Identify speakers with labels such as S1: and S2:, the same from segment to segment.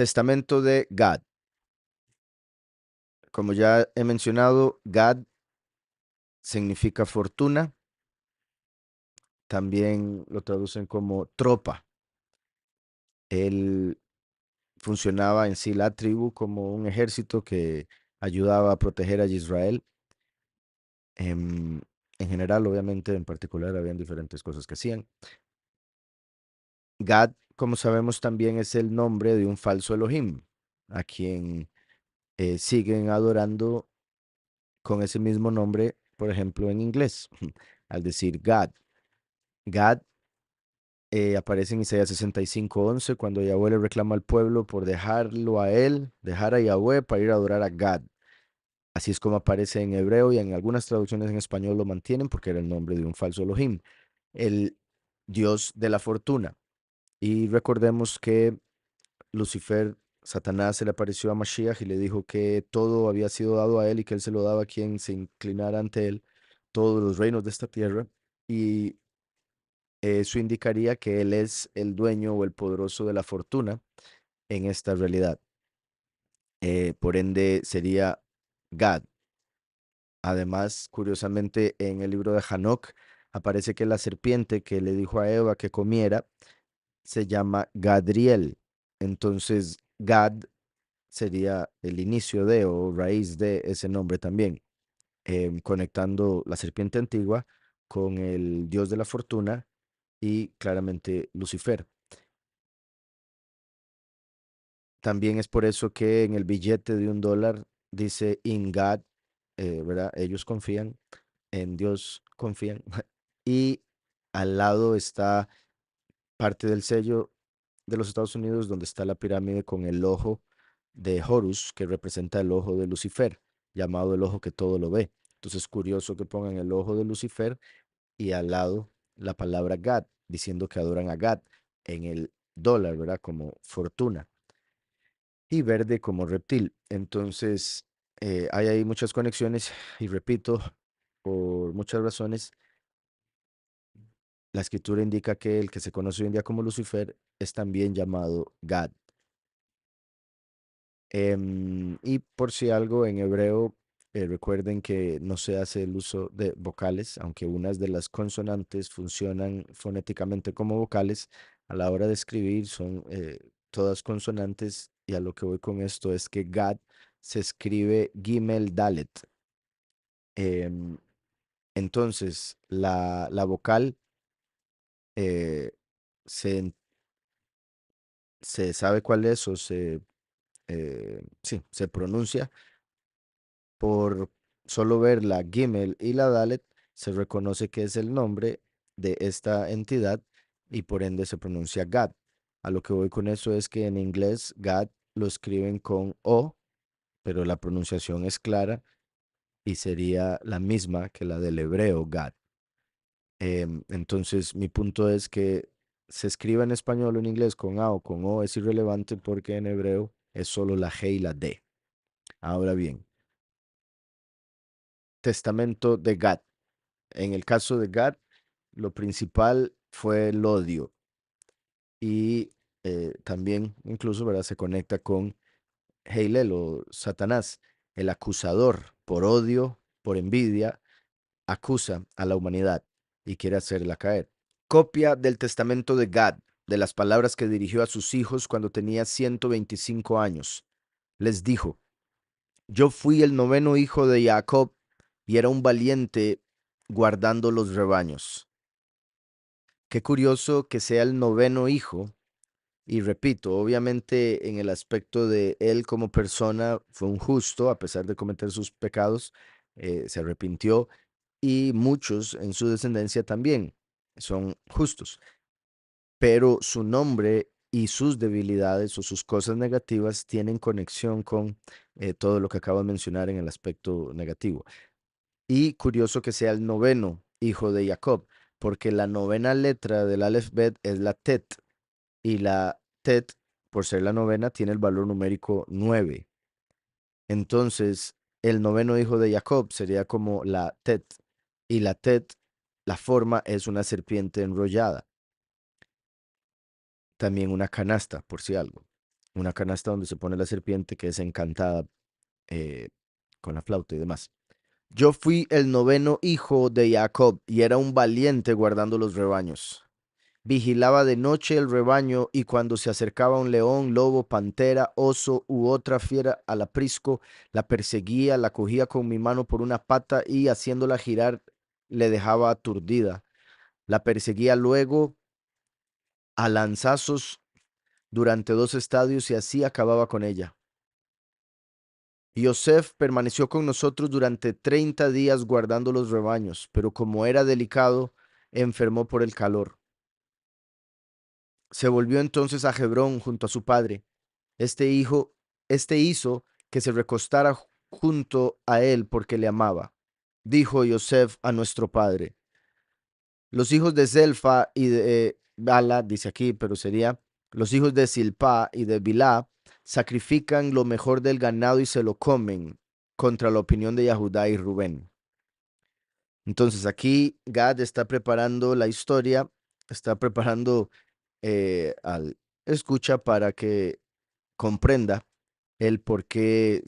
S1: Testamento de Gad. Como ya he mencionado, Gad significa fortuna, también lo traducen como tropa. Él funcionaba en sí la tribu como un ejército que ayudaba a proteger a Israel. En general, obviamente, en particular, habían diferentes cosas que hacían. Gad, como sabemos, también es el nombre de un falso Elohim, a quien siguen adorando con ese mismo nombre, por ejemplo, en inglés, al decir God. God aparece en Isaías 65:11, cuando Yahweh le reclama al pueblo por dejarlo a él, dejar a Yahweh para ir a adorar a God. Así es como aparece en hebreo y en algunas traducciones en español lo mantienen porque era el nombre de un falso Elohim, el dios de la fortuna. Y recordemos que Lucifer, Satanás, se le apareció a Mashiach y le dijo que todo había sido dado a él y que él se lo daba a quien se inclinara ante él, todos los reinos de esta tierra. Y eso indicaría que él es el dueño o el poderoso de la fortuna en esta realidad. Por ende, sería Gad. Además, curiosamente, en el libro de Hanoc aparece que la serpiente que le dijo a Eva que comiera se llama Gadriel. Entonces, Gad sería el inicio de o raíz de ese nombre también, conectando la serpiente antigua con el dios de la fortuna y claramente Lucifer. También es por eso que en el billete de $1 dice In God, ¿verdad? Ellos confían, en Dios confían. Y al lado está parte del sello de los Estados Unidos, donde está la pirámide con el ojo de Horus, que representa el ojo de Lucifer, llamado el ojo que todo lo ve. Entonces es curioso que pongan el ojo de Lucifer y al lado la palabra Gad, diciendo que adoran a Gad en el dólar, ¿verdad? Como fortuna y verde como reptil. Entonces, hay ahí muchas conexiones y repito, por muchas razones, la escritura indica que el que se conoce hoy en día como Lucifer es también llamado Gad. Y por si algo, en hebreo, recuerden que no se hace el uso de vocales, aunque unas de las consonantes funcionan fonéticamente como vocales, a la hora de escribir son todas consonantes, y a lo que voy con esto es que Gad se escribe Gimel Dalet. Em, entonces, la vocal eh, se, se sabe cuál es o sí, se pronuncia por solo ver la Gimel y la Dalet, se reconoce que es el nombre de esta entidad y por ende se pronuncia Gad. A lo que voy con eso es que en inglés Gad lo escriben con O, pero la pronunciación es clara y sería la misma que la del hebreo Gad. Entonces, mi punto es que se escriba en español o en inglés con A o con O es irrelevante porque en hebreo es solo la G y la D. Ahora bien, testamento de Gad. En el caso de Gad, lo principal fue el odio y también incluso, ¿verdad? Se conecta con Heilel o Satanás, el acusador por odio, por envidia, acusa a la humanidad y quiere hacerla caer. Copia del testamento de Gad, de las palabras que dirigió a sus hijos cuando tenía 125 años. Les dijo: yo fui el noveno hijo de Jacob y era un valiente guardando los rebaños. Qué curioso que sea el noveno hijo. Y repito, obviamente en el aspecto de él como persona fue un justo, a pesar de cometer sus pecados, se arrepintió y muchos en su descendencia también son justos. Pero su nombre y sus debilidades o sus cosas negativas tienen conexión con todo lo que acabo de mencionar en el aspecto negativo. Y curioso que sea el noveno hijo de Jacob, porque la novena letra del Aleph Bet es la Tet, y la Tet, por ser la novena, tiene el valor numérico 9. Entonces, el noveno hijo de Jacob sería como la Tet, y la Tet, la forma es una serpiente enrollada, también una canasta, por si algo. una canasta donde se pone la serpiente que es encantada eh, con la flauta y demás. Yo fui el noveno hijo de Jacob y era un valiente guardando los rebaños. Vigilaba de noche el rebaño y cuando se acercaba un león, lobo, pantera, oso u otra fiera al aprisco, la perseguía, la cogía con mi mano por una pata y haciéndola girar le dejaba aturdida. La perseguía luego a lanzazos durante 2 estadios y así acababa con ella. Yosef permaneció con nosotros durante 30 días guardando los rebaños, pero como era delicado, enfermó por el calor. Se volvió entonces a Hebrón junto a su padre. Este hijo, este hizo que se recostara junto a él porque le amaba. Dijo Yosef a nuestro padre: los hijos de Zelfa y de Bala, dice aquí, pero sería los hijos de Silpa y de Bilá, sacrifican lo mejor del ganado y se lo comen, contra la opinión de Yahudá y Rubén. Entonces aquí Gad está preparando la historia, está preparando al escucha para que comprenda el por qué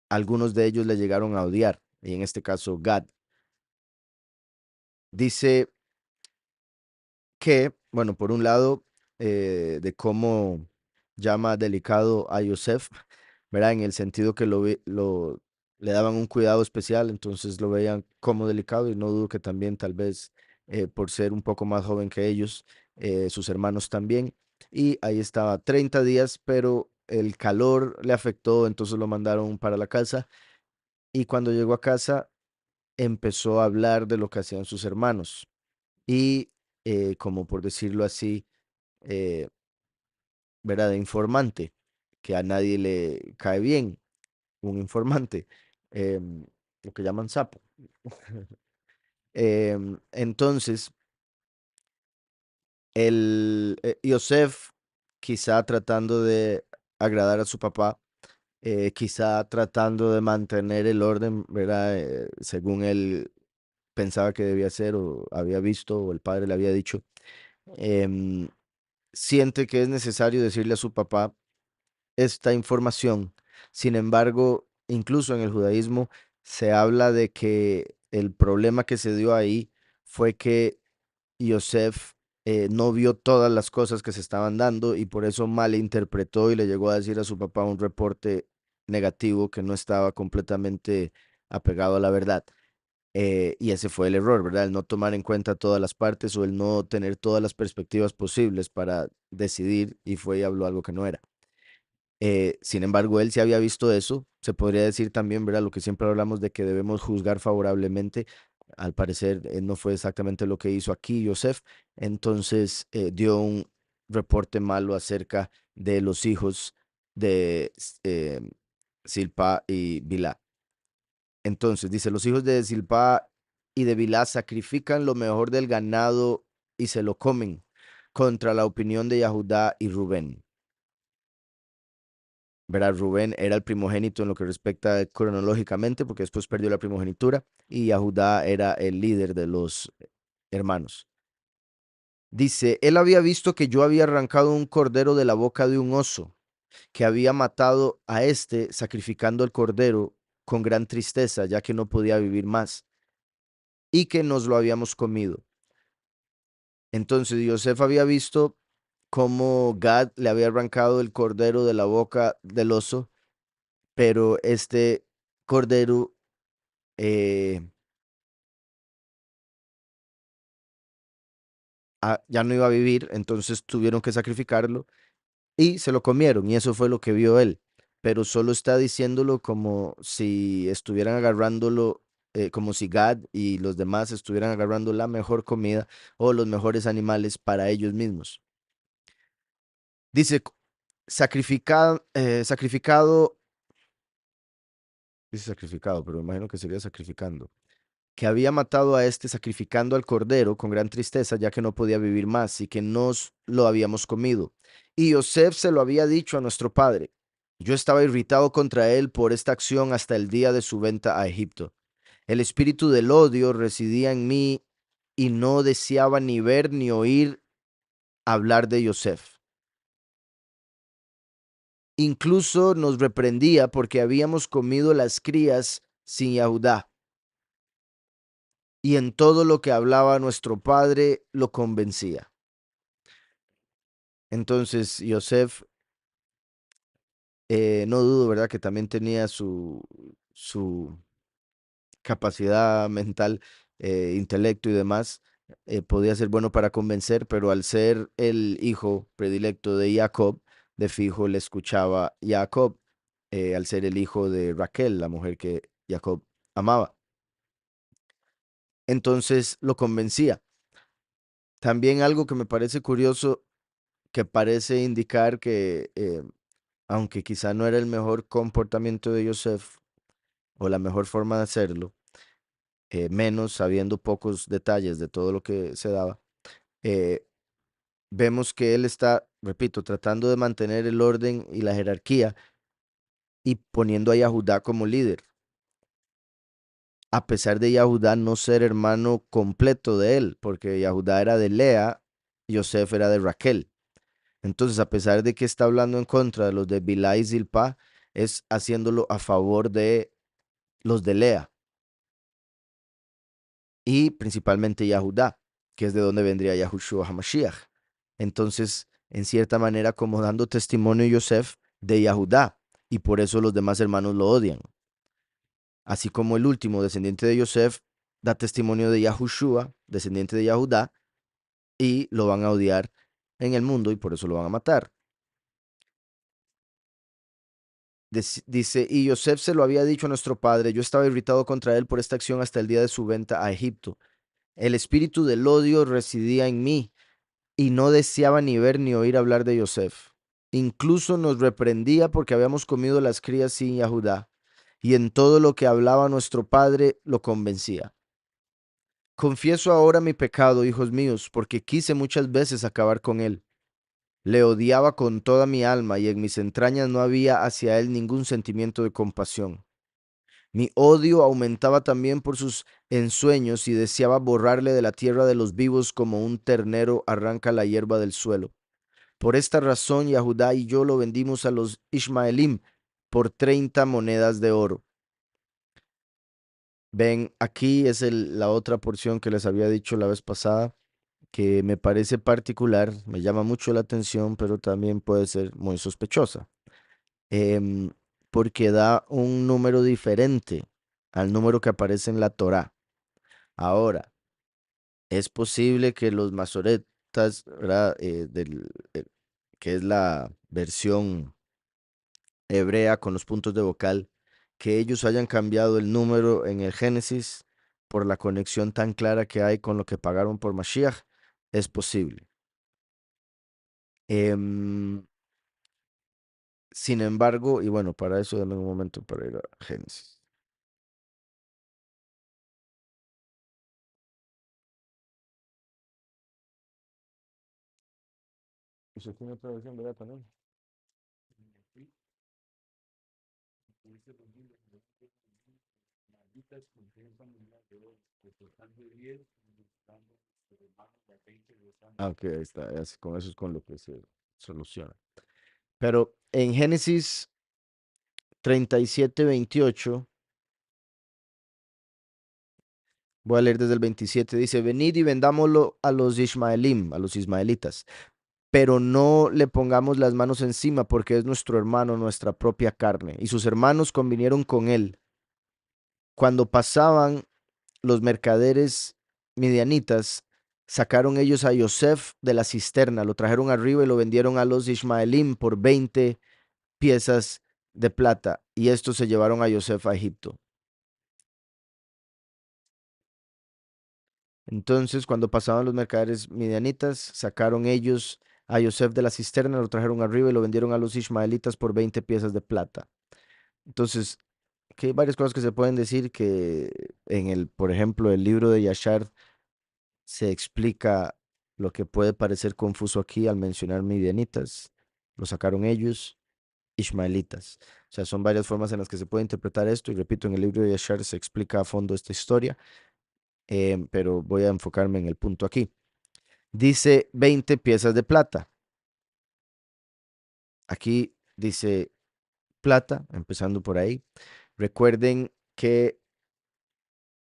S1: algunos de ellos le llegaron a odiar, y en este caso Gad. Dice que, bueno, por un lado, de cómo llama delicado a Yosef, ¿verdad? En el sentido que le daban un cuidado especial, entonces lo veían como delicado y no dudo que también tal vez por ser un poco más joven que ellos, sus hermanos también. Y ahí estaba 30 días, pero el calor le afectó, entonces lo mandaron para la casa y cuando llegó a casa empezó a hablar de lo que hacían sus hermanos y como por decirlo así, eh, ¿verdad? De informante, que a nadie le cae bien, un informante, em, lo que llaman sapo. Entonces, Yosef, quizá tratando de agradar a su papá, quizá tratando de mantener el orden, ¿verdad? Según él pensaba que debía ser o había visto o el padre le había dicho, em, siente que es necesario decirle a su papá esta información. Sin embargo, incluso en el judaísmo se habla de que el problema que se dio ahí fue que Yosef no vio todas las cosas que se estaban dando y por eso malinterpretó y le llegó a decir a su papá un reporte negativo que no estaba completamente apegado a la verdad. Y ese fue el error, ¿verdad? El no tomar en cuenta todas las partes o el no tener todas las perspectivas posibles para decidir y fue y habló algo que no era. Sin embargo, él sí había visto eso. Se podría decir también, ¿verdad? Lo que siempre hablamos de que debemos juzgar favorablemente. Al parecer, no fue exactamente lo que hizo aquí Yosef. Entonces, dio un reporte malo acerca de los hijos de Silpa y Bilá. Entonces, dice, los hijos de Silpa y de Bilá sacrifican lo mejor del ganado y se lo comen contra la opinión de Yahudá y Rubén. Verá, Rubén era el primogénito en lo que respecta cronológicamente, porque después perdió la primogenitura, y Judá era el líder de los hermanos. Dice, él había visto que yo había arrancado un cordero de la boca de un oso, que había matado a este sacrificando el cordero con gran tristeza, ya que no podía vivir más, y que nos lo habíamos comido. Entonces Joseph había visto cómo Gad le había arrancado el cordero de la boca del oso, pero este cordero eh, ya no iba a vivir, entonces tuvieron que sacrificarlo y se lo comieron y eso fue lo que vio él. Pero solo está diciéndolo como si estuvieran agarrándolo, como si Gad y los demás estuvieran agarrando la mejor comida o los mejores animales para ellos mismos. Dice, sacrificado, dice sacrificado, pero me imagino que sería sacrificando. Que había matado a este sacrificando al cordero con gran tristeza, ya que no podía vivir más y que nos lo habíamos comido. Y Yosef se lo había dicho a nuestro padre. Yo estaba irritado contra él por esta acción hasta el día de su venta a Egipto. El espíritu del odio residía en mí y no deseaba ni ver ni oír hablar de Yosef. incluso nos reprendía porque habíamos comido las crías sin Yahudá. Y en todo lo que hablaba nuestro padre lo convencía. Entonces, Yosef, no dudo, ¿verdad?, que también tenía su capacidad mental, intelecto y demás, podía ser bueno para convencer, pero al ser el hijo predilecto de Jacob, de fijo le escuchaba Jacob, al ser el hijo de Raquel, la mujer que Jacob amaba. Entonces lo convencía. También algo que me parece curioso, que parece indicar que, aunque quizá no era el mejor comportamiento de Yosef o la mejor forma de hacerlo, menos sabiendo pocos detalles de todo lo que se daba, eh, vemos que él está, repito, tratando de mantener el orden y la jerarquía y poniendo a Yahudá como líder, a pesar de Yahudá no ser hermano completo de él, porque Yahudá era de Lea, Yosef era de Raquel. Entonces, a pesar de que está hablando en contra de los de Bilá y Zilpá, es haciéndolo a favor de los de Lea y principalmente Yahudá, que es de donde vendría Yahushua HaMashiach. Entonces, en cierta manera, como dando testimonio Yosef de Yahudá, y por eso los demás hermanos lo odian. Así como el último descendiente de Yosef da testimonio de Yahushua, descendiente de Yahudá, y lo van a odiar en el mundo y por eso lo van a matar. Dice, y Yosef se lo había dicho a nuestro padre, yo estaba irritado contra él por esta acción hasta el día de su venta a Egipto. El espíritu del odio residía en mí y no deseaba ni ver ni oír hablar de Yosef. Incluso nos reprendía porque habíamos comido las crías sin Yahudá, y en todo lo que hablaba nuestro padre lo convencía. Confieso ahora mi pecado, hijos míos, porque quise muchas veces acabar con él. Le odiaba con toda mi alma y en mis entrañas no había hacia él ningún sentimiento de compasión. Mi odio aumentaba también por sus ensueños y deseaba borrarle de la tierra de los vivos como un ternero arranca la hierba del suelo. Por esta razón, Yahudá y yo lo vendimos a los Ismaelim por 30 monedas de oro. Ven, aquí es la otra porción que les había dicho la vez pasada, que me parece particular, me llama mucho la atención, pero también puede ser muy sospechosa, em, porque da un número diferente al número que aparece en la Torá. Ahora, es posible que los masoretas, ¿verdad? Que es la versión hebrea con los puntos de vocal, que ellos hayan cambiado el número en el Génesis por la conexión tan clara que hay con lo que pagaron por Mashiach, es posible. Em, Sin embargo, y bueno, para eso dame un momento para ir a Génesis. Eso tiene otra versión, ¿verdad? También. Ah, ok, ahí está. Con eso es con lo que se soluciona. Pero en Génesis 37:28, voy a leer desde el 27, dice, venid y vendámoslo a los Ismaelim, a los ismaelitas, pero no le pongamos las manos encima porque es nuestro hermano, nuestra propia carne. Y sus hermanos convinieron con él. Cuando pasaban los mercaderes midianitas, sacaron ellos a Yosef de la cisterna, lo trajeron arriba y lo vendieron a los Ismaelim por 20 piezas de plata, y estos se llevaron a Yosef a Egipto. Entonces, cuando pasaban los mercaderes midianitas, sacaron ellos a Yosef de la cisterna, lo trajeron arriba y lo vendieron a los ismaelitas por 20 piezas de plata. Entonces, que hay varias cosas que se pueden decir que por ejemplo, el libro de Yashar se explica lo que puede parecer confuso aquí al mencionar midianitas. Lo sacaron ellos, ismaelitas. O sea, son varias formas en las que se puede interpretar esto y repito, en el libro de Yashar se explica a fondo esta historia, pero voy a enfocarme en el punto aquí. Dice 20 piezas de plata. Aquí dice plata, empezando por ahí. Recuerden que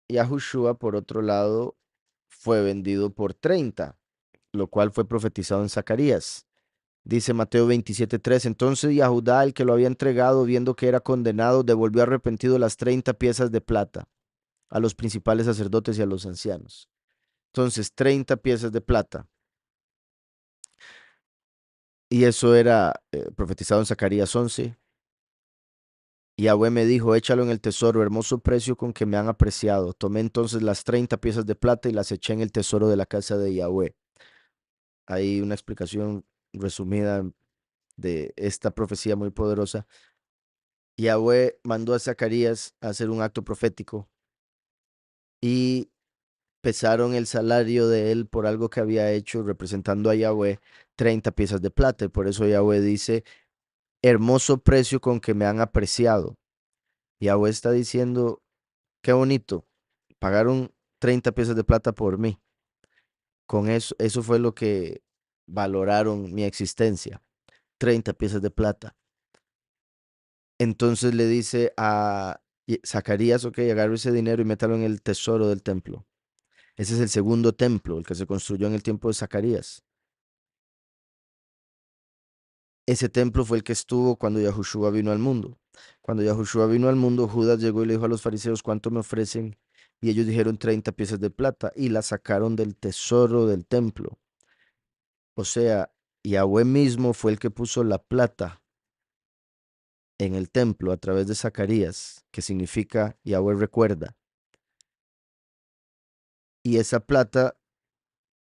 S1: Yahushua, por otro lado, fue vendido por 30, lo cual fue profetizado en Zacarías. Dice Mateo 27:3, entonces Yahudá, el que lo había entregado, viendo que era condenado, devolvió arrepentido las 30 piezas de plata a los principales sacerdotes y a los ancianos. Entonces, 30 piezas de plata. Y eso era profetizado en Zacarías 11. Yahweh me dijo, échalo en el tesoro, hermoso precio con que me han apreciado. Tomé entonces las 30 piezas de plata y las eché en el tesoro de la casa de Yahweh. Hay una explicación resumida de esta profecía muy poderosa. Yahweh mandó a Zacarías a hacer un acto profético y pesaron el salario de él por algo que había hecho representando a Yahweh 30 piezas de plata. Y por eso Yahweh dice, hermoso precio con que me han apreciado. Yahweh está diciendo, qué bonito, pagaron 30 piezas de plata por mí. Con eso, eso fue lo que valoraron mi existencia, 30 piezas de plata. Entonces le dice a Zacarías, ok, agarre ese dinero y métalo en el tesoro del templo. Ese es el segundo templo, el que se construyó en el tiempo de Zacarías. Ese templo fue el que estuvo cuando Yahushua vino al mundo. Cuando Yahushua vino al mundo, Judas llegó y le dijo a los fariseos, ¿cuánto me ofrecen? Y ellos dijeron 30 piezas de plata y la sacaron del tesoro del templo. O sea, Yahweh mismo fue el que puso la plata en el templo a través de Zacarías, que significa Yahweh recuerda. Y esa plata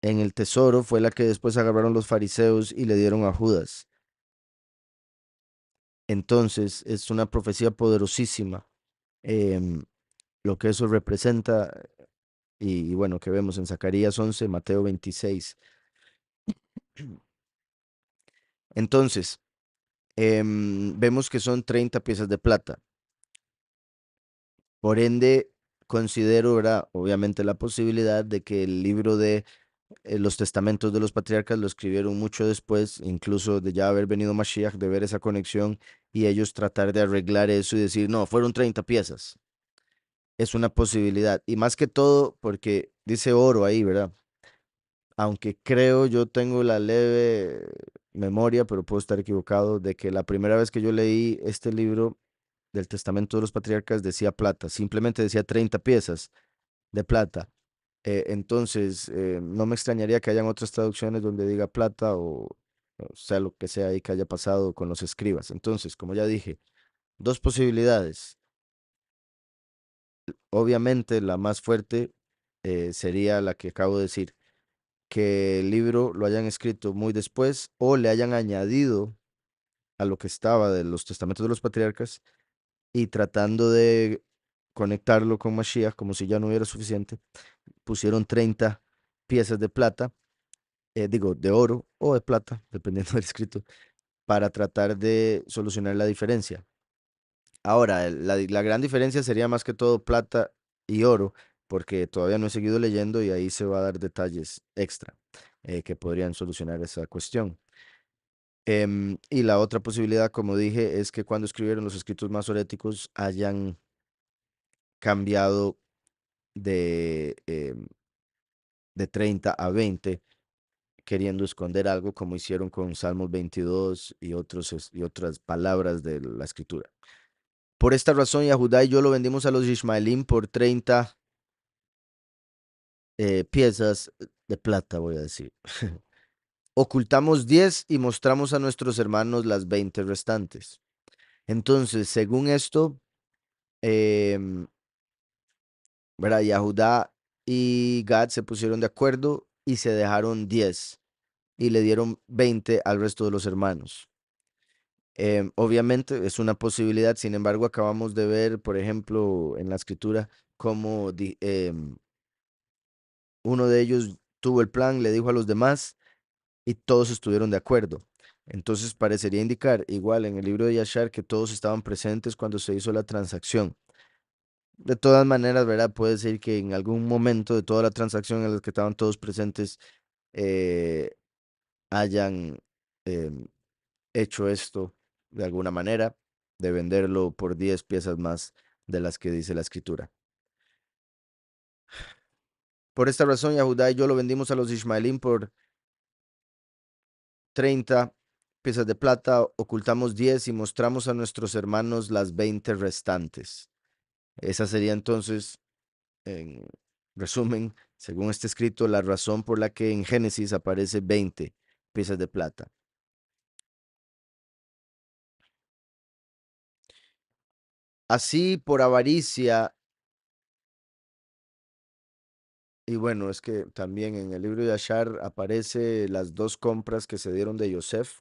S1: en el tesoro fue la que después agarraron los fariseos y le dieron a Judas. Entonces, es una profecía poderosísima, em, lo que eso representa, y bueno, que vemos en Zacarías 11, Mateo 26. Entonces, vemos que son 30 piezas de plata. Por ende, considero, ¿verdad? Obviamente la posibilidad de que el libro de los testamentos de los patriarcas lo escribieron mucho después, incluso de ya haber venido Mashiach, de ver esa conexión y ellos tratar de arreglar eso y decir, no, fueron 30 piezas. Es una posibilidad. Y más que todo, porque dice oro ahí, ¿verdad? Aunque creo, yo tengo la leve memoria, pero puedo estar equivocado, de que la primera vez que yo leí este libro del Testamento de los Patriarcas decía plata, simplemente decía 30 piezas de plata. Entonces, no me extrañaría que hayan otras traducciones donde diga plata o sea lo que sea ahí que haya pasado con los escribas. Entonces, como ya dije, dos posibilidades. Obviamente, la más fuerte sería la que acabo de decir, que el libro lo hayan escrito muy después o le hayan añadido a lo que estaba de los testamentos de los patriarcas y tratando de conectarlo con Mashiach como si ya no hubiera suficiente, pusieron 30 piezas de plata, digo, de oro o de plata, dependiendo del escrito, para tratar de solucionar la diferencia. Ahora, la gran diferencia sería más que todo plata y oro, porque todavía no he seguido leyendo y ahí se va a dar detalles extra que podrían solucionar esa cuestión. Y la otra posibilidad, como dije, es que cuando escribieron los escritos masoréticos hayan cambiado de 30 a 20, queriendo esconder algo como hicieron con Salmos 22 y, y otras palabras de la escritura. Por esta razón, Yahudá y yo lo vendimos a los Ishmaelim por 30 piezas de plata, voy a decir. Ocultamos 10 y mostramos a nuestros hermanos las 20 restantes. Entonces, según esto, em, ¿verdad? Yahudá y Gad se pusieron de acuerdo y se dejaron 10 y le dieron 20 al resto de los hermanos. Obviamente es una posibilidad, sin embargo, acabamos de ver, por ejemplo, en la escritura, cómo uno de ellos tuvo el plan, le dijo a los demás y todos estuvieron de acuerdo. Entonces parecería indicar, igual en el libro de Yashar, que todos estaban presentes cuando se hizo la transacción. De todas maneras, ¿verdad? Puede ser que en algún momento de toda la transacción en la que estaban todos presentes eh, hayan em, hecho esto de alguna manera. de venderlo por 10 piezas más de las que dice la escritura. Por esta razón, Yahudá y yo lo vendimos a los Ismaelín por 30 piezas de plata, ocultamos 10 y mostramos a nuestros hermanos las 20 restantes. Esa sería entonces, en resumen, según este escrito, la razón por la que en Génesis aparece 20 piezas de plata. Así por avaricia, y bueno, es que también en el libro de Ashar aparece las dos compras que se dieron de Yosef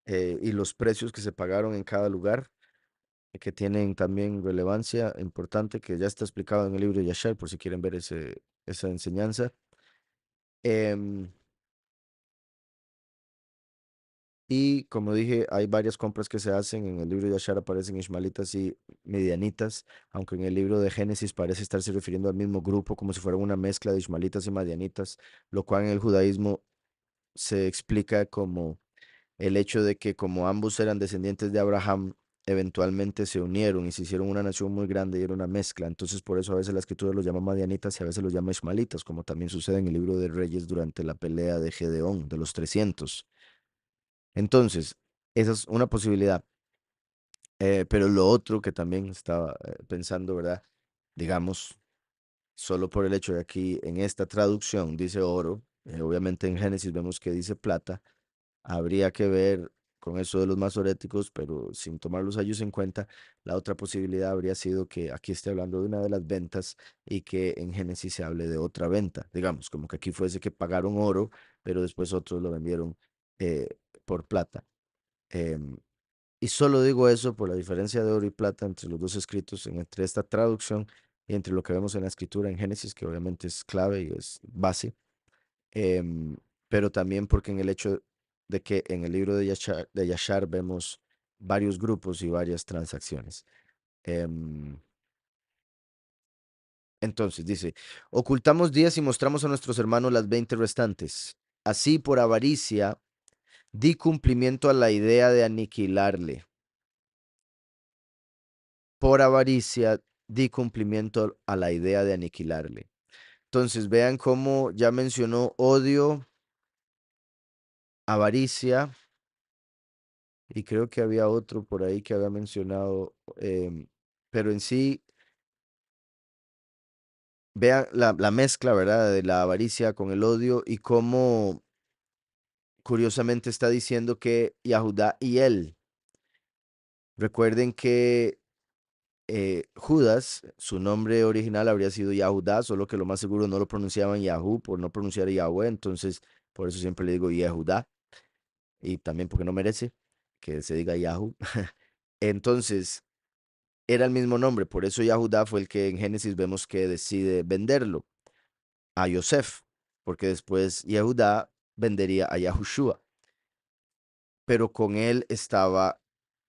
S1: y los precios que se pagaron en cada lugar, que tienen también relevancia importante, que ya está explicado en el libro de Yashar, por si quieren ver esa enseñanza. Em, y como dije, hay varias compras que se hacen. En el libro de Yashar aparecen ismaelitas y medianitas, aunque en el libro de Génesis parece estarse refiriendo al mismo grupo, como si fuera una mezcla de ismaelitas y madianitas, lo cual en el judaísmo se explica como el hecho de que como ambos eran descendientes de Abraham, eventualmente se unieron y se hicieron una nación muy grande y era una mezcla. Entonces, por eso a veces la escritura los llama madianitas y a veces los llama ismaelitas, como también sucede en el libro de Reyes durante la pelea de Gedeón, de los 300. Entonces, esa es una posibilidad. Pero lo otro que también estaba pensando, ¿verdad? Digamos, solo por el hecho de aquí en esta traducción dice oro, obviamente en Génesis vemos que dice plata. Habría que ver con eso de los masoréticos, pero sin tomarlos a ellos en cuenta, la otra posibilidad habría sido que aquí esté hablando de una de las ventas y que en Génesis se hable de otra venta. Digamos, como que aquí fuese que pagaron oro, pero después otros lo vendieron por plata. Em, y solo digo eso por la diferencia de oro y plata entre los dos escritos, entre esta traducción y entre lo que vemos en la escritura en Génesis, que obviamente es clave y es base. em, pero también porque en el hecho de que en el libro de Yashar vemos varios grupos y varias transacciones. Em, entonces dice, ocultamos 10 y mostramos a nuestros hermanos las 20 restantes. Así por avaricia di cumplimiento a la idea de aniquilarle. Por avaricia di cumplimiento a la idea de aniquilarle. Entonces vean cómo ya mencionó odio, avaricia, y creo que había otro por ahí que había mencionado, pero en sí, vean la mezcla, ¿verdad? De la avaricia con el odio y cómo curiosamente está diciendo que Yahudá y él. Recuerden que Judas, su nombre original habría sido Yahudá, solo que lo más seguro no lo pronunciaban Yahú por no pronunciar Yahweh, entonces por eso siempre le digo Yehudá y también porque no merece que se diga Yahú. Entonces, era el mismo nombre, por eso Yahudá fue el que en Génesis vemos que decide venderlo a Yosef, porque después Yehudá vendería a Yahushua, pero con él estaba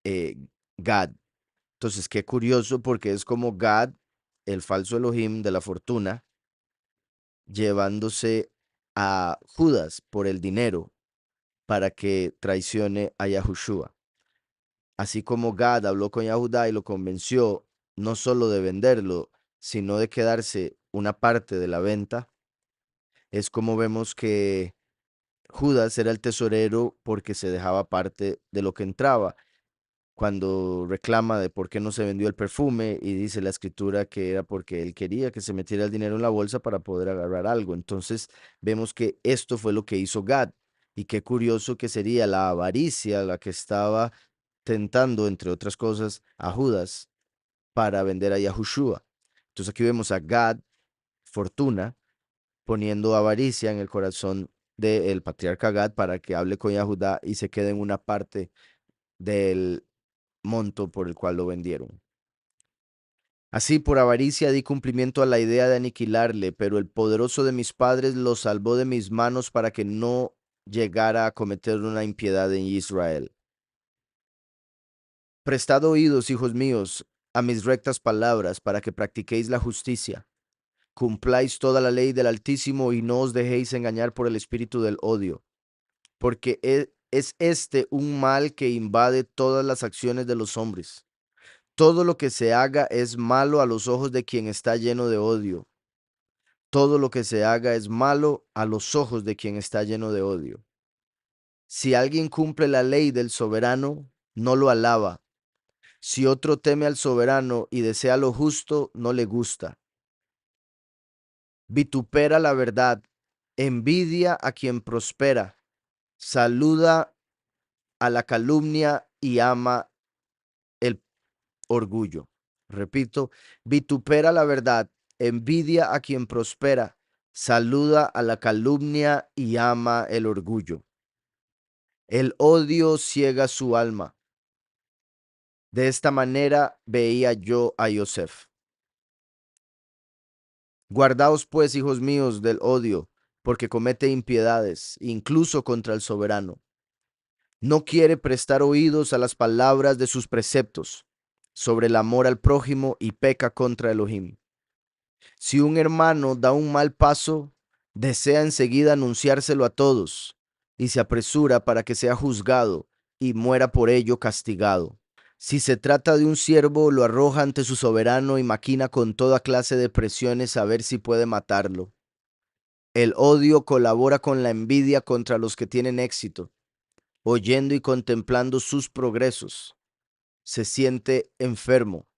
S1: eh, Gad. Entonces, qué curioso porque es como Gad, el falso Elohim de la fortuna, llevándose a Judas por el dinero para que traicione a Yahushua. Así como Gad habló con Yahudá y lo convenció no solo de venderlo, sino de quedarse una parte de la venta, es como vemos que Judas era el tesorero porque se dejaba parte de lo que entraba. Cuando reclama de por qué no se vendió el perfume y dice la escritura que era porque él quería que se metiera el dinero en la bolsa para poder agarrar algo. Entonces vemos que esto fue lo que hizo Gad. Y qué curioso que sería la avaricia la que estaba tentando, entre otras cosas, a Judas para vender a Yahushua. Entonces aquí vemos a Gad, fortuna, poniendo avaricia en el corazón del patriarca Gad para que hable con Yahudá y se quede en una parte del monto por el cual lo vendieron. Así, por avaricia di cumplimiento a la idea de aniquilarle, pero el poderoso de mis padres lo salvó de mis manos para que no llegara a cometer una impiedad en Israel. Prestad oídos, hijos míos, a mis rectas palabras, para que practiquéis la justicia, cumpláis toda la ley del Altísimo y no os dejéis engañar por el espíritu del odio, porque es este un mal que invade todas las acciones de los hombres. Todo lo que se haga es malo a los ojos de quien está lleno de odio. Todo lo que se haga es malo a los ojos de quien está lleno de odio. Si alguien cumple la ley del soberano, no lo alaba. Si otro teme al soberano y desea lo justo, no le gusta. Vitupera la verdad, envidia a quien prospera, saluda a la calumnia y ama el orgullo. Repito, vitupera la verdad, envidia a quien prospera, saluda a la calumnia y ama el orgullo. El odio ciega su alma. De esta manera veía yo a Yosef. Guardaos pues, hijos míos, del odio, porque comete impiedades, incluso contra el soberano. No quiere prestar oídos a las palabras de sus preceptos sobre el amor al prójimo y peca contra Elohim. Si un hermano da un mal paso, desea enseguida anunciárselo a todos y se apresura para que sea juzgado y muera por ello castigado. Si se trata de un siervo, lo arroja ante su soberano y maquina con toda clase de presiones a ver si puede matarlo. El odio colabora con la envidia contra los que tienen éxito, oyendo y contemplando sus progresos. Se siente enfermo.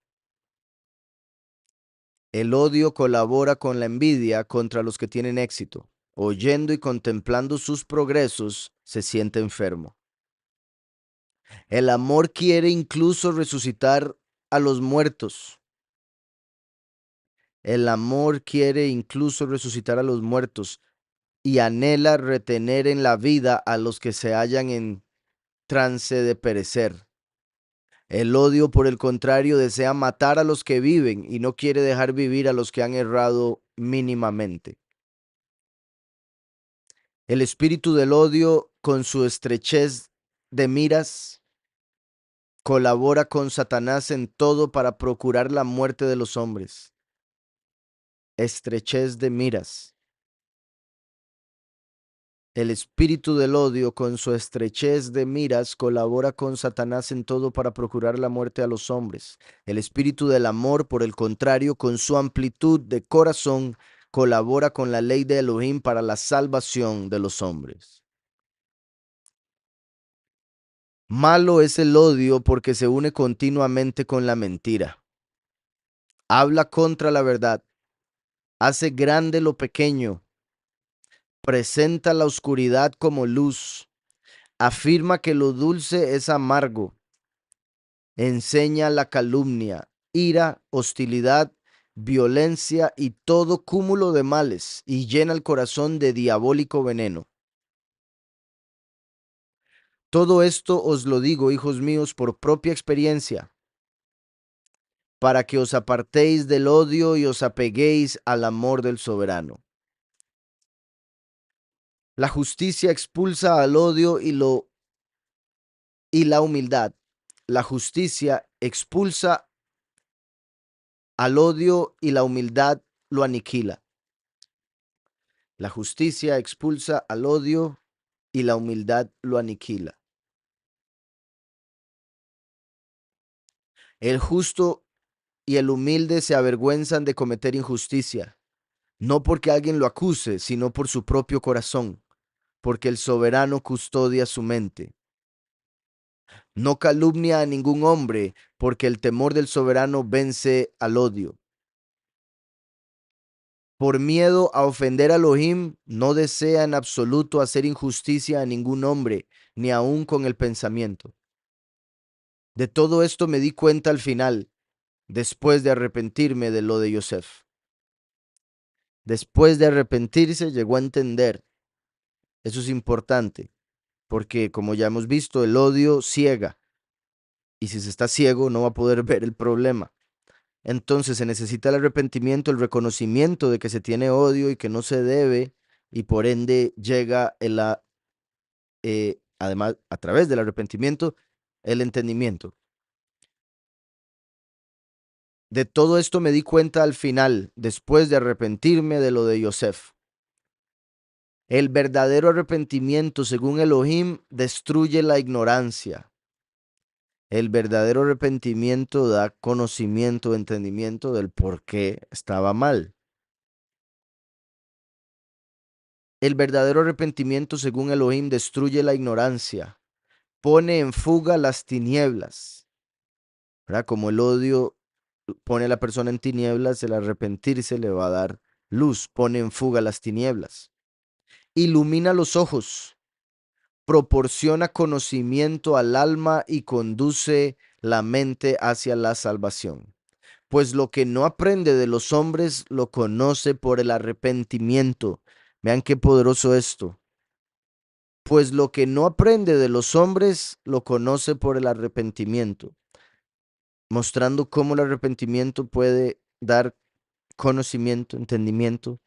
S1: El odio colabora con la envidia contra los que tienen éxito. Oyendo y contemplando sus progresos, se siente enfermo. El amor quiere incluso resucitar a los muertos. El amor quiere incluso resucitar a los muertos y anhela retener en la vida a los que se hallan en trance de perecer. El odio, por el contrario, desea matar a los que viven y no quiere dejar vivir a los que han errado mínimamente. El espíritu del odio, con su estrechez de miras, colabora con Satanás en todo para procurar la muerte de los hombres. Estrechez de miras. El espíritu del odio, con su estrechez de miras, colabora con Satanás en todo para procurar la muerte a los hombres. El espíritu del amor, por el contrario, con su amplitud de corazón, colabora con la ley de Elohim para la salvación de los hombres. Malo es el odio porque se une continuamente con la mentira. Habla contra la verdad, hace grande lo pequeño, presenta la oscuridad como luz, afirma que lo dulce es amargo, enseña la calumnia, ira, hostilidad, violencia y todo cúmulo de males, y llena el corazón de diabólico veneno. Todo esto os lo digo, hijos míos, por propia experiencia, para que os apartéis del odio y os apeguéis al amor del soberano. La justicia expulsa al odio y la humildad. La justicia expulsa al odio y la humildad lo aniquila. La justicia expulsa al odio y la humildad lo aniquila. El justo y el humilde se avergüenzan de cometer injusticia, no porque alguien lo acuse, sino por su propio corazón, porque el soberano custodia su mente. No calumnia a ningún hombre, porque el temor del soberano vence al odio. Por miedo a ofender a Elohim, no desea en absoluto hacer injusticia a ningún hombre, ni aun con el pensamiento. De todo esto me di cuenta al final, después de arrepentirme de lo de Yosef. Después de arrepentirse, llegó a entender. Eso es importante, porque como ya hemos visto, el odio ciega, y si se está ciego, no va a poder ver el problema. Entonces se necesita el arrepentimiento, el reconocimiento de que se tiene odio y que no se debe, y por ende llega además, a través del arrepentimiento, el entendimiento. De todo esto me di cuenta al final, después de arrepentirme de lo de Yosef. El verdadero arrepentimiento, según Elohim, destruye la ignorancia. El verdadero arrepentimiento da conocimiento, entendimiento del por qué estaba mal. El verdadero arrepentimiento, según Elohim, destruye la ignorancia, pone en fuga las tinieblas, ¿verdad? Como el odio pone a la persona en tinieblas, el arrepentirse le va a dar luz, pone en fuga las tinieblas. Ilumina los ojos, proporciona conocimiento al alma y conduce la mente hacia la salvación. Pues lo que no aprende de los hombres lo conoce por el arrepentimiento. Vean qué poderoso esto. Pues lo que no aprende de los hombres lo conoce por el arrepentimiento, mostrando cómo el arrepentimiento puede dar conocimiento, entendimiento,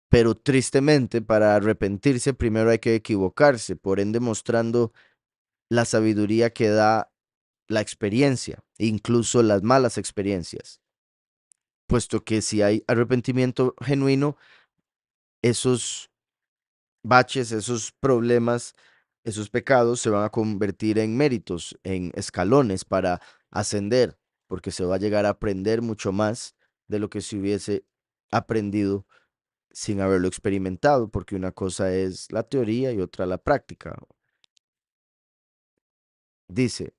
S1: pero tristemente para arrepentirse primero hay que equivocarse, por ende mostrando la sabiduría que da la experiencia, incluso las malas experiencias, puesto que si hay arrepentimiento genuino, esos baches, esos problemas, esos pecados se van a convertir en méritos, en escalones para ascender, porque se va a llegar a aprender mucho más de lo que se hubiese aprendido sin haberlo experimentado, porque una cosa es la teoría y otra la práctica. Dice,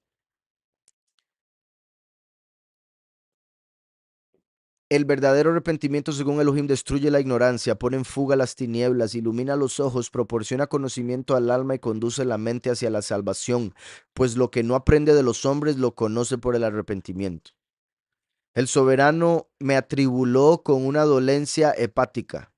S1: el verdadero arrepentimiento según Elohim destruye la ignorancia, pone en fuga las tinieblas, ilumina los ojos, proporciona conocimiento al alma y conduce la mente hacia la salvación, pues lo que no aprende de los hombres lo conoce por el arrepentimiento. El soberano me atribuló con una dolencia hepática,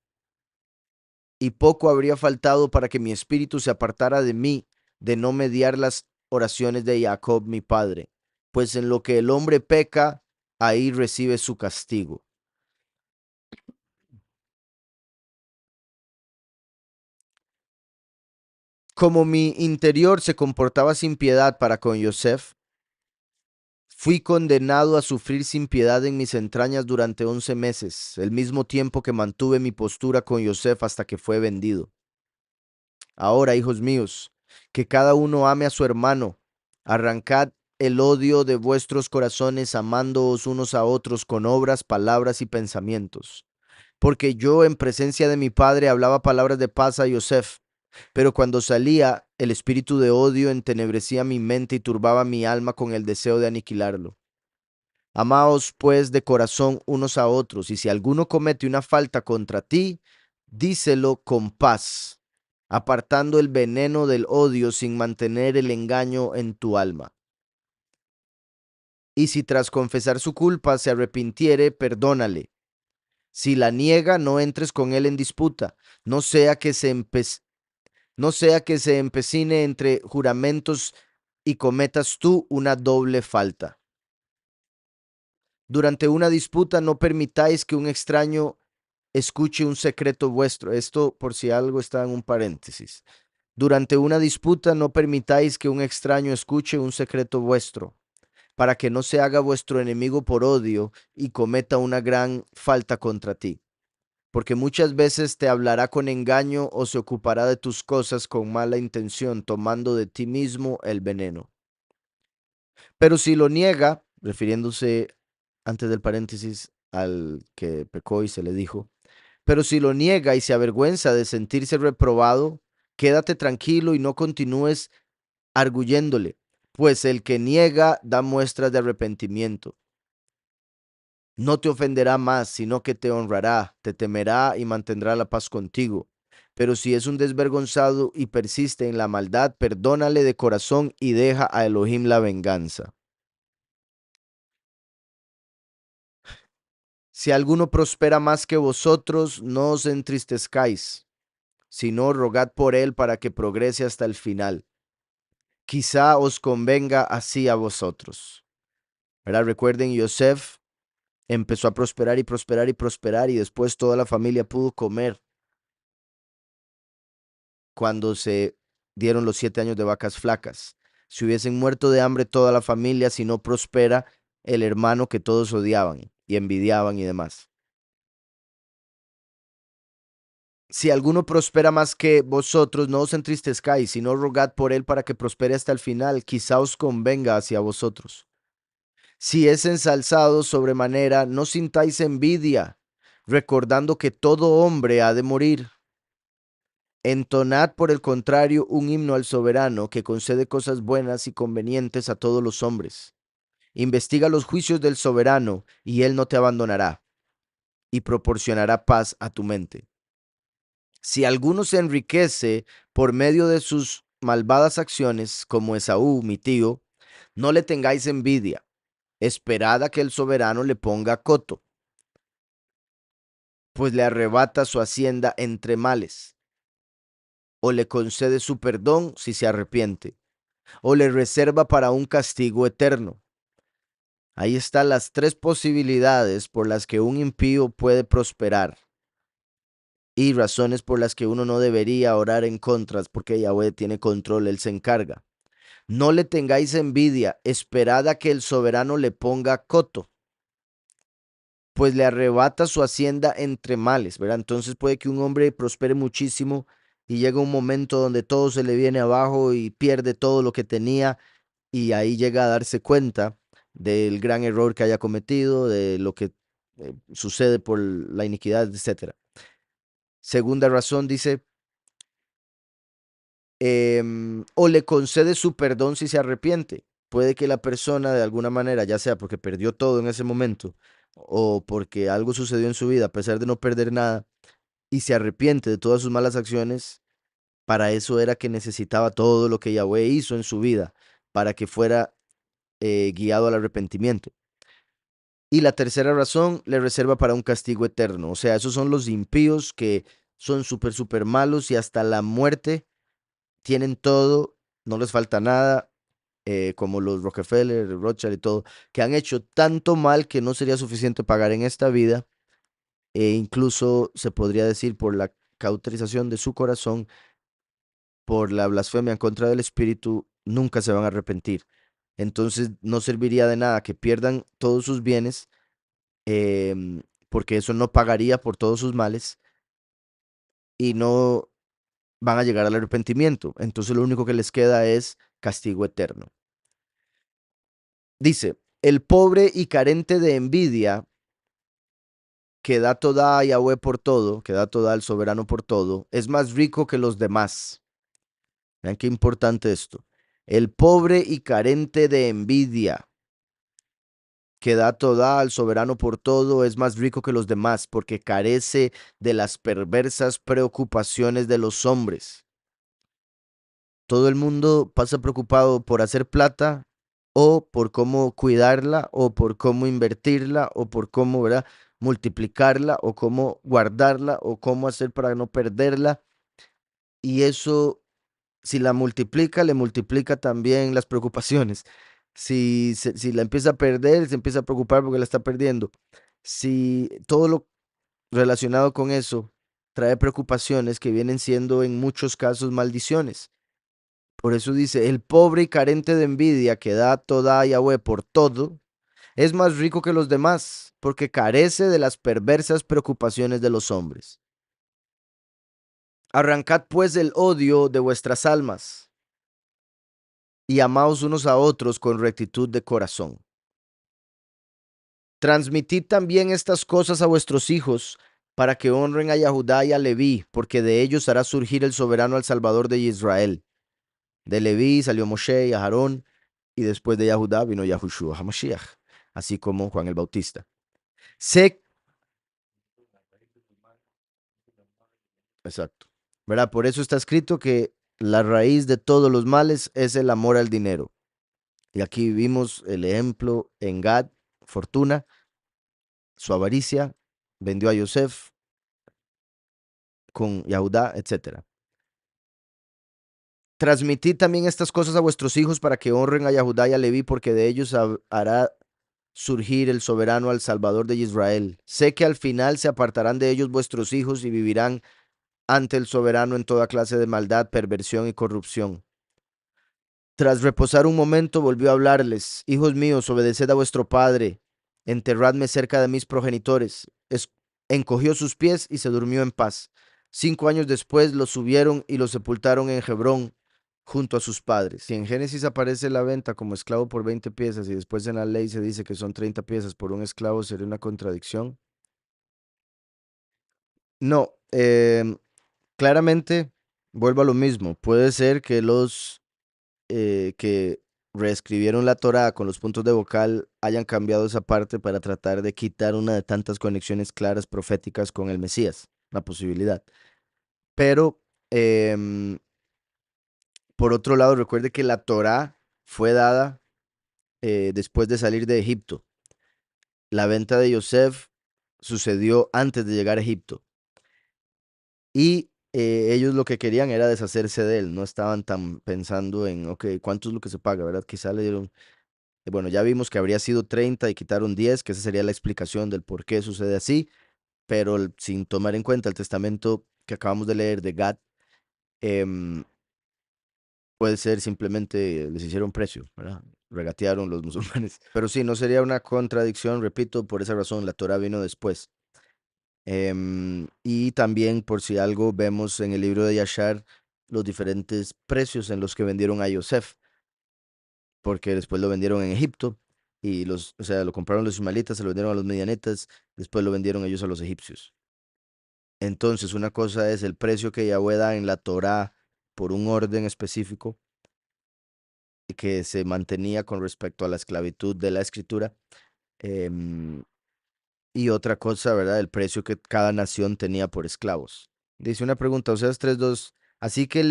S1: y poco habría faltado para que mi espíritu se apartara de mí, de no mediar las oraciones de Jacob mi padre, pues en lo que el hombre peca, ahí recibe su castigo. Como mi interior se comportaba sin piedad para con Yosef, fui condenado a sufrir sin piedad en mis entrañas durante 11 meses, el mismo tiempo que mantuve mi postura con Yosef hasta que fue vendido. Ahora, hijos míos, que cada uno ame a su hermano, arrancad el odio de vuestros corazones, amándoos unos a otros con obras, palabras y pensamientos. Porque yo en presencia de mi padre hablaba palabras de paz a Yosef, pero cuando salía, el espíritu de odio entenebrecía mi mente y turbaba mi alma con el deseo de aniquilarlo. Amaos pues de corazón unos a otros, y si alguno comete una falta contra ti, díselo con paz, apartando el veneno del odio sin mantener el engaño en tu alma. Y si tras confesar su culpa se arrepintiere, perdónale. Si la niega, no entres con él en disputa, no sea que se no sea que se empecine entre juramentos y cometas tú una doble falta. Durante una disputa no permitáis que un extraño escuche un secreto vuestro. Esto por si algo está en un paréntesis. Durante una disputa no permitáis que un extraño escuche un secreto vuestro, para que no se haga vuestro enemigo por odio y cometa una gran falta contra ti. Porque muchas veces te hablará con engaño o se ocupará de tus cosas con mala intención, tomando de ti mismo el veneno. Pero si lo niega, refiriéndose antes del paréntesis al que pecó y se le dijo, pero si lo niega y se avergüenza de sentirse reprobado, quédate tranquilo y no continúes arguyéndole, pues el que niega da muestras de arrepentimiento. No te ofenderá más, sino que te honrará, te temerá y mantendrá la paz contigo. Pero si es un desvergonzado y persiste en la maldad, perdónale de corazón y deja a Elohim la venganza. Si alguno prospera más que vosotros, no os entristezcáis, sino rogad por él para que progrese hasta el final. Quizá os convenga así a vosotros. ¿Verdad? Recuerden, Yosef empezó a prosperar y prosperar y prosperar y después toda la familia pudo comer cuando se dieron los 7 años de vacas flacas. Si hubiesen muerto de hambre toda la familia, si no prospera el hermano que todos odiaban y envidiaban y demás. Si alguno prospera más que vosotros, no os entristezcáis, sino rogad por él para que prospere hasta el final, quizá os convenga hacia vosotros. Si es ensalzado sobremanera, no sintáis envidia, recordando que todo hombre ha de morir. Entonad, por el contrario, un himno al soberano que concede cosas buenas y convenientes a todos los hombres. Investiga los juicios del soberano, y él no te abandonará, y proporcionará paz a tu mente. Si alguno se enriquece por medio de sus malvadas acciones, como Esaú, mi tío, no le tengáis envidia. Esperad a que el soberano le ponga coto, pues le arrebata su hacienda entre males, o le concede su perdón si se arrepiente, o le reserva para un castigo eterno. Ahí están las tres posibilidades por las que un impío puede prosperar y razones por las que uno no debería orar en contras, porque Yahweh tiene control, él se encarga. No le tengáis envidia, esperad a que el soberano le ponga coto, pues le arrebata su hacienda entre males, ¿verdad? Entonces puede que un hombre prospere muchísimo y llega un momento donde todo se le viene abajo y pierde todo lo que tenía, y ahí llega a darse cuenta del gran error que haya cometido, de lo que sucede por la iniquidad, etcétera. Segunda razón dice, o le concede su perdón si se arrepiente. Puede que la persona de alguna manera, ya sea porque perdió todo en ese momento o porque algo sucedió en su vida, a pesar de no perder nada, y se arrepiente de todas sus malas acciones, para eso era que necesitaba todo lo que Yahweh hizo en su vida, para que fuera guiado al arrepentimiento. Y la tercera razón le reserva para un castigo eterno. O sea, esos son los impíos que son súper, súper malos y hasta la muerte tienen todo, no les falta nada, como los Rockefeller, Rothschild y todo, que han hecho tanto mal que no sería suficiente pagar en esta vida, e incluso se podría decir por la cauterización de su corazón, por la blasfemia en contra del Espíritu, nunca se van a arrepentir. Entonces no serviría de nada que pierdan todos sus bienes, porque eso no pagaría por todos sus males y no van a llegar al arrepentimiento. Entonces lo único que les queda es castigo eterno. Dice, el pobre y carente de envidia, que da toda a Yahweh por todo, que da toda al soberano por todo, es más rico que los demás. Vean qué importante esto. El pobre y carente de envidia, que da toda al soberano por todo, es más rico que los demás, porque carece de las perversas preocupaciones de los hombres. Todo el mundo pasa preocupado por hacer plata o por cómo cuidarla o por cómo invertirla o por cómo, ¿verdad?, multiplicarla o cómo guardarla o cómo hacer para no perderla. Y eso, si la multiplica, le multiplica también las preocupaciones. Si la empieza a perder, se empieza a preocupar porque la está perdiendo. Si todo lo relacionado con eso trae preocupaciones que vienen siendo en muchos casos maldiciones. Por eso dice, el pobre y carente de envidia que da toda a Yahweh por todo, es más rico que los demás, porque carece de las perversas preocupaciones de los hombres. Arrancad pues el odio de vuestras almas y amaos unos a otros con rectitud de corazón. Transmitid también estas cosas a vuestros hijos, para que honren a Yahudá y a Leví, porque de ellos hará surgir el soberano al Salvador de Israel. De Leví salió Moshe y Aarón, y después de Yahudá vino Yahushua HaMashiach, así como Juan el Bautista. Sé, exacto, ¿verdad? Por eso está escrito que la raíz de todos los males es el amor al dinero. Y aquí vimos el ejemplo en Gad, fortuna, su avaricia, vendió a Yosef con Yahudá, etcétera. Transmitid también estas cosas a vuestros hijos para que honren a Yahudá y a Leví, porque de ellos hará surgir el soberano al Salvador de Israel. Sé que al final se apartarán de ellos vuestros hijos y vivirán ante el soberano en toda clase de maldad, perversión y corrupción. Tras reposar un momento, volvió a hablarles: hijos míos, obedeced a vuestro padre, enterradme cerca de mis progenitores. Encogió sus pies y se durmió en paz. 5 años después lo subieron y lo sepultaron en Hebrón junto a sus padres. Si en Génesis aparece la venta como esclavo por 20 piezas y después en la ley se dice que son 30 piezas por un esclavo, ¿sería una contradicción? No, claramente vuelvo a lo mismo. Puede ser que los que reescribieron la Torá con los puntos de vocal hayan cambiado esa parte para tratar de quitar una de tantas conexiones claras proféticas con el Mesías, la posibilidad. Pero, por otro lado, recuerde que la Torá fue dada después de salir de Egipto. La venta de Yosef sucedió antes de llegar a Egipto. Y ellos lo que querían era deshacerse de él, no estaban tan pensando en, ok, ¿cuánto es lo que se paga, verdad? Quizá le dieron, bueno, ya vimos que habría sido 30 y quitaron 10, que esa sería la explicación del por qué sucede así, pero sin tomar en cuenta el testamento que acabamos de leer de Gad, em, puede ser simplemente les hicieron precio, ¿verdad? Regatearon los musulmanes. Pero sí, no sería una contradicción, repito, por esa razón, la Torah vino después. Y también, por si algo, vemos en el libro de Yashar los diferentes precios en los que vendieron a Yosef, porque después lo vendieron en Egipto y o sea, lo compraron los ismaelitas, se lo vendieron a los medianitas, después lo vendieron ellos a los egipcios. Entonces, una cosa es el precio que Yahweh da en la Torá por un orden específico que se mantenía con respecto a la esclavitud de la escritura. em, y otra cosa, ¿verdad? El precio que cada nación tenía por esclavos. Dice una pregunta, Oseas 3:2. Así que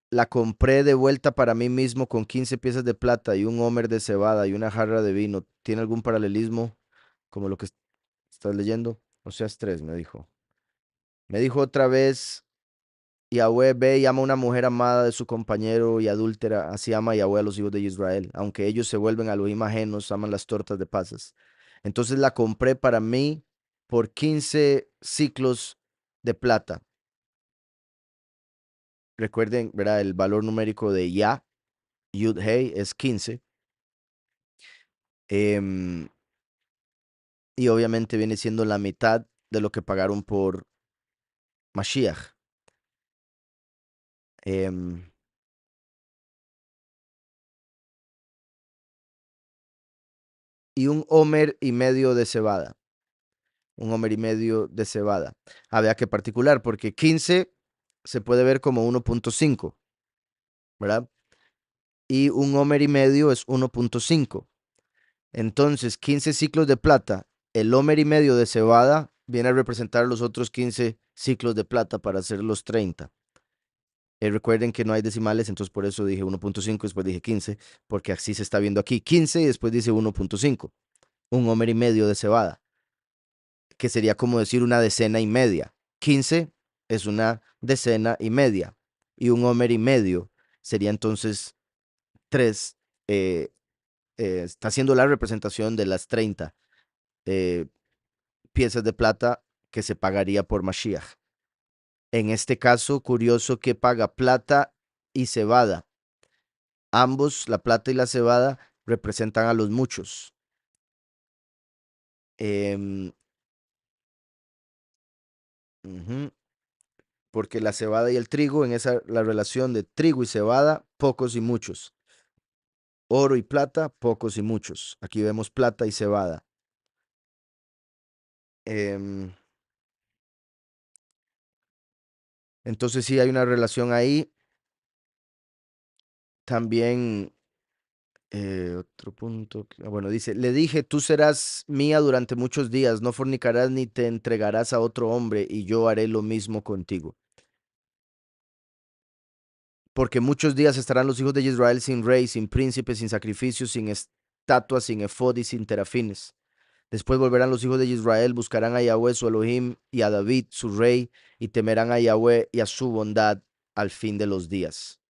S1: la compré de vuelta para mí mismo con 15 piezas de plata y un homer de cebada y una jarra de vino. ¿Tiene algún paralelismo como lo que estás leyendo? Oseas 3, me dijo. Me dijo otra vez, Yahweh ve y ama a una mujer amada de su compañero y adúltera. Así ama Yahweh a los hijos de Israel. Aunque ellos se vuelven a Elohim ajenos, aman las tortas de pasas. Entonces la compré para mí por 15 ciclos de plata. Recuerden, ¿verdad? El valor numérico de Ya, Yud Hey, es 15. em, y obviamente viene siendo la mitad de lo que pagaron por Mashiach. Em, y un homer y medio de cebada. Un homer y medio de cebada. Había que particular porque 15 se puede ver como 1.5, ¿verdad? Y un homer y medio es 1.5. Entonces, 15 ciclos de plata, el homer y medio de cebada viene a representar los otros 15 ciclos de plata para hacer los 30. Recuerden que no hay decimales, entonces por eso dije 1.5, después dije 15, porque así se está viendo aquí 15 y después dice 1.5, un homer y medio de cebada, que sería como decir una decena y media. 15 es una decena y media, y un homer y medio sería entonces 3, está haciendo la representación de las 30 eh, piezas de plata que se pagaría por Mashiach. En este caso, curioso que paga plata y cebada. Ambos, la plata y la cebada, representan a los muchos. Em, ujú, porque la cebada y el trigo, en esa la relación de trigo y cebada, pocos y muchos. Oro y plata, pocos y muchos. Aquí vemos plata y cebada. Em, entonces sí hay una relación ahí. También otro punto. Bueno, dice, le dije, tú serás mía durante muchos días, no fornicarás ni te entregarás a otro hombre, y yo haré lo mismo contigo. Porque muchos días estarán los hijos de Israel sin rey, sin príncipe, sin sacrificios, sin estatuas, sin efod y sin terafines. Después volverán los hijos de Israel, buscarán a Yahweh su Elohim y a David su rey, y temerán a Yahweh y a su bondad al fin de los días.